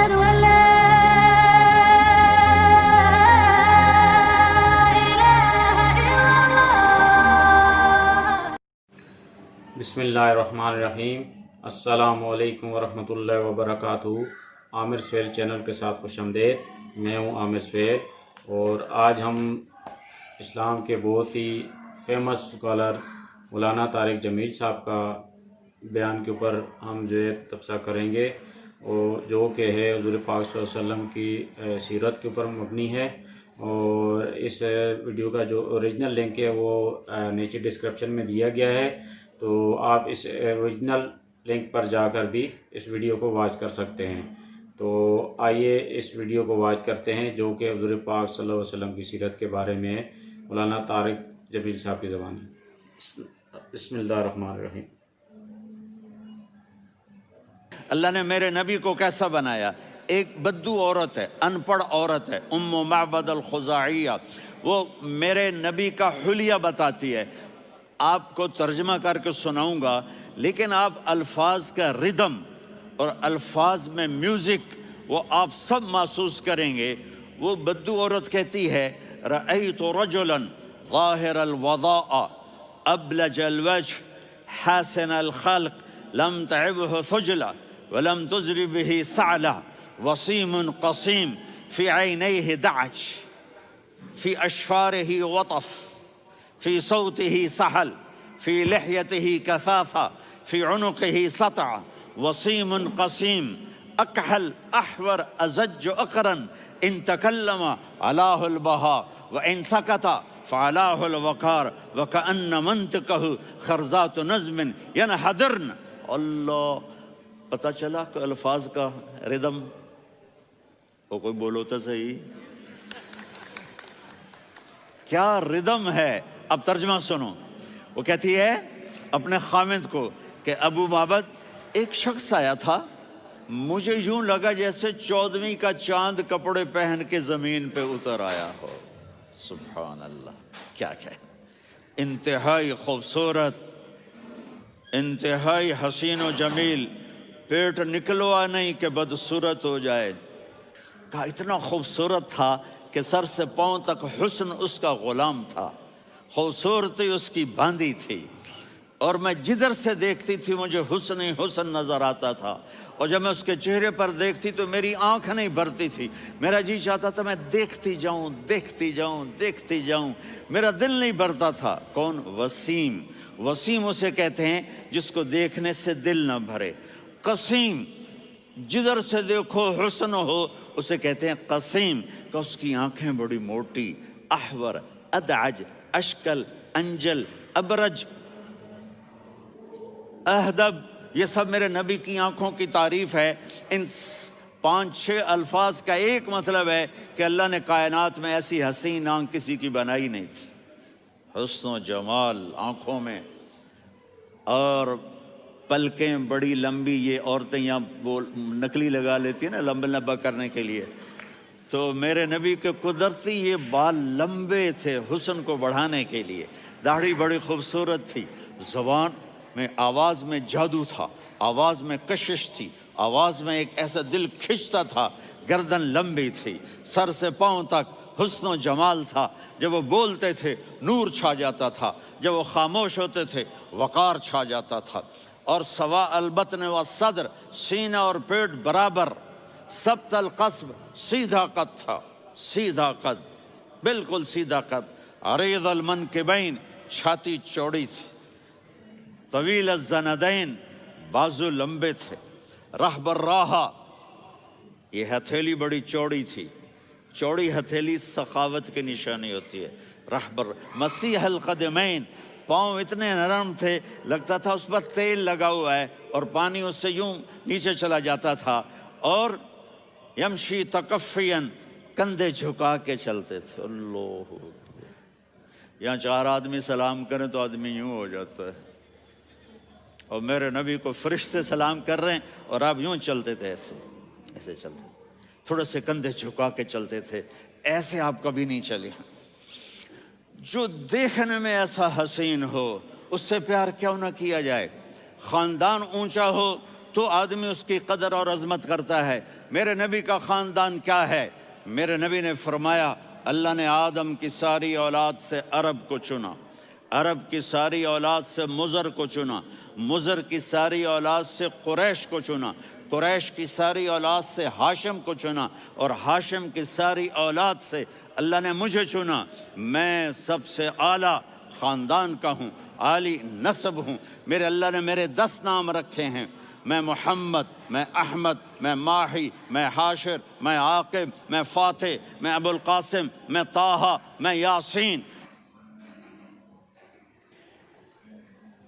أشهد أن لا إله إلا الله. بسم اللہ الرحمن الرحیم. السلام علیکم ورحمۃ اللہ وبرکاتہ. عامر سہیل چینل کے ساتھ خوش آمدید. میں ہوں عامر سہیل اور آج ہم اسلام کے بہت ہی فیمس اسکالر مولانا طارق جمیل صاحب کا بیان کے اوپر ہم جو ہے تبصرہ کریں گے، اور جو کہ ہے حضور پاک صلی اللہ علیہ وسلم کی سیرت کے اوپر مبنی ہے. اور اس ویڈیو کا جو اوریجنل لنک ہے وہ نیچے ڈسکرپشن میں دیا گیا ہے، تو آپ اس اوریجنل لنک پر جا کر بھی اس ویڈیو کو واچ کر سکتے ہیں. تو آئیے اس ویڈیو کو واچ کرتے ہیں جو کہ حضور پاک صلی اللہ علیہ وسلم کی سیرت کے بارے میں ہے، مولانا طارق جمیل صاحب کی زبان ہے. بسم اللہ الرحمن الرحیم. اللہ نے میرے نبی کو کیسا بنایا؟ ایک بدو عورت ہے، ان پڑھ عورت ہے، ام معبد الخزاعیہ، وہ میرے نبی کا حلیہ بتاتی ہے. آپ کو ترجمہ کر کے سناؤں گا، لیکن آپ الفاظ کا ردم اور الفاظ میں میوزک وہ آپ سب محسوس کریں گے. وہ بدو عورت کہتی ہے رأیت رجلا ظاہر الوضاء ابلج الوجه حاسن الخلق لم تعبه ثجلة ولم تزر به سعلة وصيم قصيم في عينيه دعج في أشفاره وطف في صوته سحل في لحيته كثافة في عنقه سطع وصيم قصيم أكحل أحور أزج أقرن إن تكلم علاه البهاء وإن سكت فعلاه الوقار وكأن منطقه خرزات نظم ينحدرن. اللہ، پتہ چلا کہ الفاظ کا ردم. وہ کوئی بولو تو صحیح، کیا ردم ہے. اب ترجمہ سنو. وہ کہتی ہے اپنے خامد کو کہ ابو معبد، ایک شخص آیا تھا، مجھے یوں لگا جیسے 14ویں کا چاند کپڑے پہن کے زمین پہ اتر آیا ہو. سبحان اللہ، کیا کہ انتہائی خوبصورت، انتہائی حسین و جمیل، پیٹ نکلوا نہیں کہ بدصورت ہو جائے. کہا اتنا خوبصورت تھا کہ سر سے پاؤں تک حسن اس کا غلام تھا، خوبصورتی اس کی باندھی تھی، اور میں جدھر سے دیکھتی تھی مجھے حسن ہی حسن نظر آتا تھا. اور جب میں اس کے چہرے پر دیکھتی تو میری آنکھ نہیں بھرتی تھی، میرا جی چاہتا تھا میں دیکھتی جاؤں دیکھتی جاؤں دیکھتی جاؤں، میرا دل نہیں بھرتا تھا. کون؟ وسیم. وسیم اسے کہتے ہیں جس کو دیکھنے سے دل نہ بھرے. قسیم، جدھر سے دیکھو حسن ہو، اسے کہتے ہیں قسیم، کہ اس کی آنکھیں بڑی موٹی. احور، ادعج، اشکل، انجل، ابرج، اہدب، یہ سب میرے نبی کی آنکھوں کی تعریف ہے. ان 5-6 الفاظ کا ایک مطلب ہے کہ اللہ نے کائنات میں ایسی حسین آنکھ کسی کی بنائی نہیں تھی. حسن و جمال آنکھوں میں، اور پلکیں بڑی لمبی. یہ عورتیں یہاں نکلی لگا لیتی ہیں نا لمبا لمبا کرنے کے لیے، تو میرے نبی کے قدرتی یہ بال لمبے تھے حسن کو بڑھانے کے لیے. داڑھی بڑی خوبصورت تھی. زبان میں، آواز میں جادو تھا، آواز میں کشش تھی، آواز میں ایک ایسا دل کھنچتا تھا. گردن لمبی تھی، سر سے پاؤں تک حسن و جمال تھا. جب وہ بولتے تھے نور چھا جاتا تھا، جب وہ خاموش ہوتے تھے وقار چھا جاتا تھا. اور سوا البطن و صدر، سینہ اور پیٹ برابر. سبت القصب، سیدھا قد تھا، سیدھا قد، بالکل سیدھا قد. عریض المنکبین، چھاتی چوڑی تھی. طویل الزندین، بازو لمبے تھے. رحب الراحہ، یہ ہتھیلی بڑی چوڑی تھی. چوڑی ہتھیلی سخاوت کی نشانی ہوتی ہے. رحب مسیح القدمین، پاؤں اتنے نرم تھے لگتا تھا اس پر تیل لگا ہوا ہے، اور پانی اس سے یوں نیچے چلا جاتا تھا. اور یمشی تکفین، کندھے جھکا کے چلتے تھے. اللہ، یہاں 4 آدمی سلام کریں تو آدمی یوں ہو جاتا ہے. اور میرے نبی کو فرشتے سلام کر رہے ہیں اور آپ یوں چلتے تھے، ایسے ایسے چلتے تھے، تھوڑے سے کندھے جھکا کے چلتے تھے. ایسے آپ کبھی نہیں چلے. جو دیکھنے میں ایسا حسین ہو اس سے پیار کیوں نہ کیا جائے. خاندان اونچا ہو تو آدمی اس کی قدر اور عظمت کرتا ہے. میرے نبی کا خاندان کیا ہے؟ میرے نبی نے فرمایا اللہ نے آدم کی ساری اولاد سے عرب کو چنا، عرب کی ساری اولاد سے مضر کو چنا، مضر کی ساری اولاد سے قریش کو چنا، قریش کی ساری اولاد سے ہاشم کو چنا، اور ہاشم کی ساری اولاد سے اللہ نے مجھے چنا۔ میں سب سے اعلیٰ خاندان کا ہوں، عالی نسب ہوں۔ میرے اللہ نے میرے 10 نام رکھے ہیں، میں محمد، میں احمد، میں ماہی، میں حاشر، میں عاقب، میں فاتح، میں ابو القاسم، میں طٰہٰ، میں یاسین۔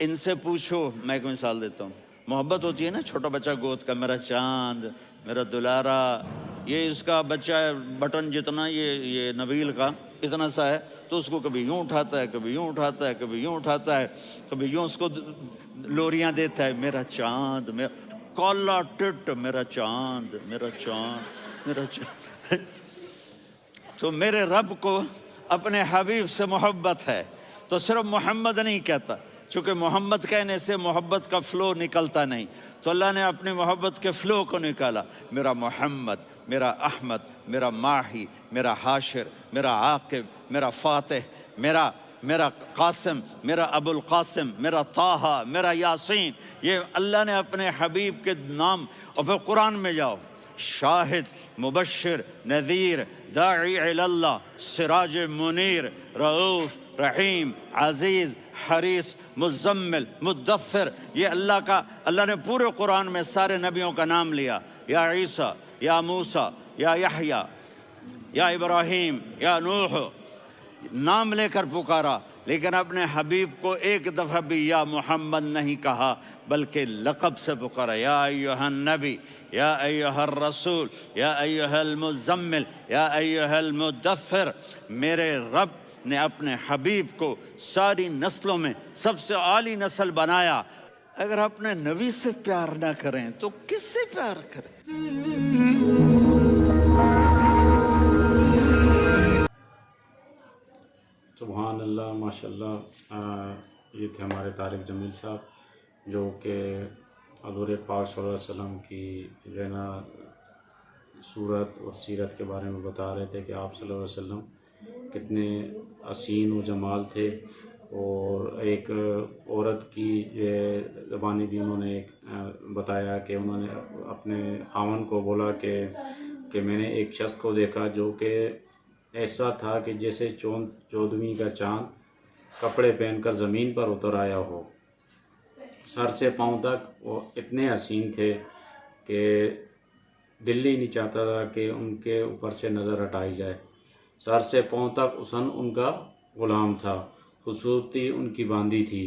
ان سے پوچھو، میں ایک مثال دیتا ہوں، محبت ہوتی ہے نا چھوٹا بچہ گود کا، میرا چاند، میرا دلارا، یہ اس کا بچہ بٹن جتنا یہ نبیل کا اتنا سا ہے، تو اس کو کبھی یوں اٹھاتا ہے، کبھی یوں اٹھاتا ہے، کبھی یوں اٹھاتا ہے، کبھی یوں اس کو لوریاں دیتا ہے، میرا چاند، میرا کالا ٹٹ، میرا چاند، میرا چاند، میرا چاند۔ تو میرے رب کو اپنے حبیب سے محبت ہے، تو صرف محمد نہیں کہتا، چونکہ محمد کہنے سے محبت کا فلو نکلتا نہیں، تو اللہ نے اپنی محبت کے فلو کو نکالا، میرا محمد، میرا احمد، میرا ماہی، میرا حاشر، میرا عاقب، میرا فاتح، میرا قاسم، میرا ابو القاسم، میرا طٰہٰ، میرا یاسین۔ یہ اللہ نے اپنے حبیب کے نام، اور پھر قرآن میں جاؤ، شاہد، مبشر، نذیر، داعی الی اللہ، سراج منیر، رؤوف، رحیم، عزیز، حریص، مزمل، مدثر، یہ اللہ نے پورے قرآن میں سارے نبیوں کا نام لیا، یا عیسیٰ، یا موسیٰ، یا یحییٰ، یا ابراہیم، یا نوح، نام لے کر پکارا، لیکن اپنے حبیب کو ایک دفعہ بھی یا محمد نہیں کہا، بلکہ لقب سے پکارا، یا ایھا النبی، یا ایھا الرسول، یا ایھا المزمل، یا ایھا المدثر۔ میرے رب نے اپنے حبیب کو ساری نسلوں میں سب سے عالی نسل بنایا۔ اگر اپنے نبی سے پیار نہ کریں تو کس سے پیار کریں؟ سبحان اللہ، ماشاء اللہ۔ یہ تھے ہمارے طارق جمیل صاحب، جو کہ حضور پاک صلی اللہ علیہ وسلم کی جو ہے نا صورت اور سیرت کے بارے میں بتا رہے تھے کہ آپ صلی اللہ علیہ وسلم کتنے حسین و جمال تھے، اور ایک عورت کی زبانی بھی انہوں نے بتایا کہ انہوں نے اپنے خاوند کو بولا کہ میں نے ایک شخص کو دیکھا جو کہ ایسا تھا کہ جیسے چودھویں کا چاند کپڑے پہن کر زمین پر اتر آیا ہو، سر سے پاؤں تک وہ اتنے حسین تھے کہ دل ہی نہیں چاہتا تھا کہ ان کے اوپر سے نظر ہٹائی جائے۔ سر سے پاؤں تک حسن ان کا غلام تھا، خوبصورتی ان کی باندھی تھی۔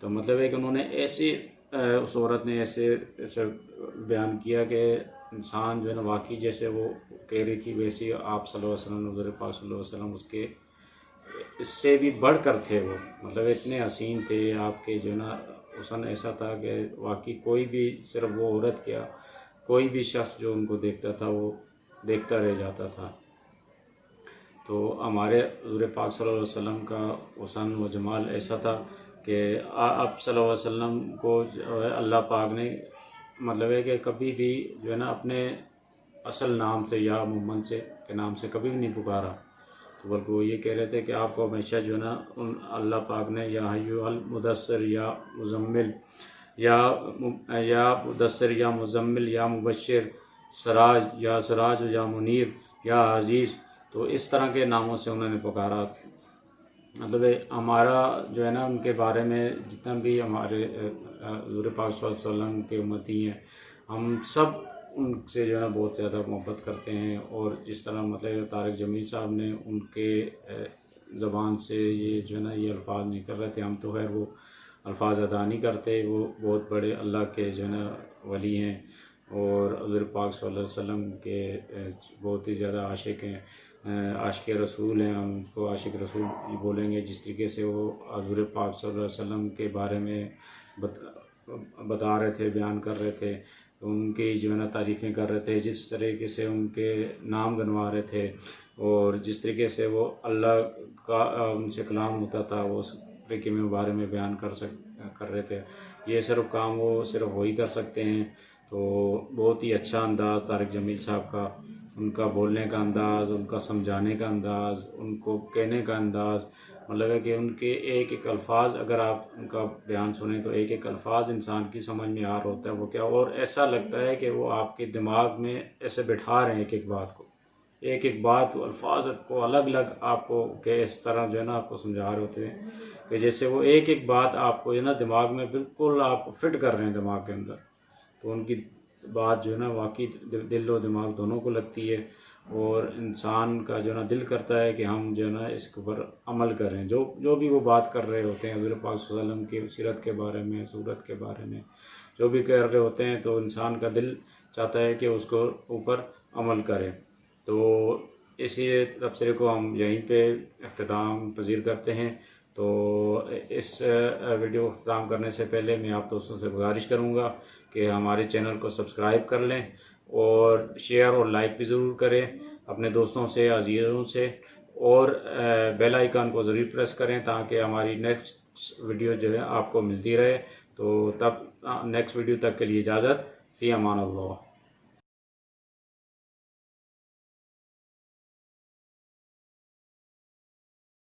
تو مطلب ہے کہ انہوں نے اس عورت نے ایسے بیان کیا کہ انسان جو ہے نا واقعی جیسے وہ کہہ رہی تھی ویسی آپ صلی اللہ علیہ وسلم، حضور پاک صلی اللہ علیہ وسلم اس سے بھی بڑھ کر تھے، وہ مطلب اتنے حسین تھے آپ کے جو ہے نا حسن ایسا تھا کہ واقعی کوئی بھی، صرف وہ عورت کیا، کوئی بھی شخص جو ان کو دیکھتا تھا وہ دیکھتا رہ جاتا تھا۔ تو ہمارے حضور پاک صلی اللہ علیہ وسلم کا حسن و جمال ایسا تھا کہ آپ صلی اللہ علیہ وسلم کو جو ہے اللہ پاک نے مطلب ہے کہ کبھی بھی جو ہے نا اپنے اصل نام سے یا محمد سے کے نام سے کبھی بھی نہیں پکارا، تو بلکہ وہ یہ کہہ رہے تھے کہ آپ کو ہمیشہ جو ہے نا اللہ پاک نے یا ایھا المدثر، یا مزمل، یا مدثر، یا مزمل، یا مبشر، سراج، یا سراج، یا منیر، یا عزیز، تو اس طرح کے ناموں سے انہوں نے پکارا۔ مطلب ہمارا جو ہے نا ان کے بارے میں جتنا بھی ہمارے حضور پاک صلی اللہ علیہ وسلم کے امتی ہیں، ہم سب ان سے جو ہے نا بہت زیادہ محبت کرتے ہیں، اور جس طرح مطلب طارق جمیل صاحب نے ان کے زبان سے یہ جو ہے نا یہ الفاظ نکل رہے تھے، ہم تو خیر وہ الفاظ ادا نہیں کرتے، وہ بہت بڑے اللہ کے جو ہے نا ولی ہیں، اور حضور پاک صلی اللہ علیہ وسلم کے بہت ہی زیادہ عاشق ہیں، عاشق رسول ہیں، ہم ان کو عاشق رسول بولیں گے۔ جس طریقے سے وہ حضور پاک صلی اللہ علیہ وسلم کے بارے میں بتا رہے تھے، بیان کر رہے تھے، ان کی جو ہے نا تعریفیں کر رہے تھے، جس طریقے سے ان کے نام گنوا رہے تھے، اور جس طریقے سے وہ اللہ کا ان سے کلام ہوتا تھا، وہ اس طریقے میں بارے میں بیان کر رہے تھے، یہ صرف کام وہ صرف وہی کر سکتے ہیں۔ تو بہت ہی اچھا انداز طارق جمیل صاحب کا، ان کا بولنے کا انداز، ان کا سمجھانے کا انداز، ان کو کہنے کا انداز، مطلب ہے کہ ان کے ایک ایک الفاظ اگر آپ ان کا بیان سنیں تو ایک ایک الفاظ انسان کی سمجھ میں آ رہا ہوتا ہے وہ کیا، اور ایسا لگتا ہے کہ وہ آپ کے دماغ میں ایسے بٹھا رہے ہیں ایک ایک بات کو، ایک ایک بات الفاظ کو الگ الگ آپ کو کہ اس طرح جو ہے نا آپ کو سمجھا رہے ہوتے ہیں کہ جیسے وہ ایک ایک بات آپ کو جو ہے نا دماغ میں بالکل آپ فٹ کر رہے ہیں دماغ کے اندر. تو ان کی بات جو ہے نا واقعی دل و دماغ دونوں کو لگتی ہے، اور انسان کا جو ہے نا دل کرتا ہے کہ ہم جو ہے نا اس کے اوپر عمل کریں، جو بھی وہ بات کر رہے ہوتے ہیں حضور پاک صلی اللہ علیہ وسلم کی سیرت کے بارے میں، صورت کے بارے میں جو بھی کہہ رہے ہوتے ہیں، تو انسان کا دل چاہتا ہے کہ اس کو اوپر عمل کرے. تو اسی تبصرے کو ہم یہیں پہ اختتام پذیر کرتے ہیں. تو اس ویڈیو کو اختتام کرنے سے پہلے میں آپ دوستوں سے گزارش کروں گا کہ ہمارے چینل کو سبسکرائب کر لیں اور شیئر اور لائک بھی ضرور کریں اپنے دوستوں سے، عزیزوں سے، اور بیل آئیکن کو ضرور پریس کریں تاکہ ہماری نیکسٹ ویڈیو جو ہے آپ کو ملتی رہے. تو تب نیکسٹ ویڈیو تک کے لیے اجازت، فی امان اللہ.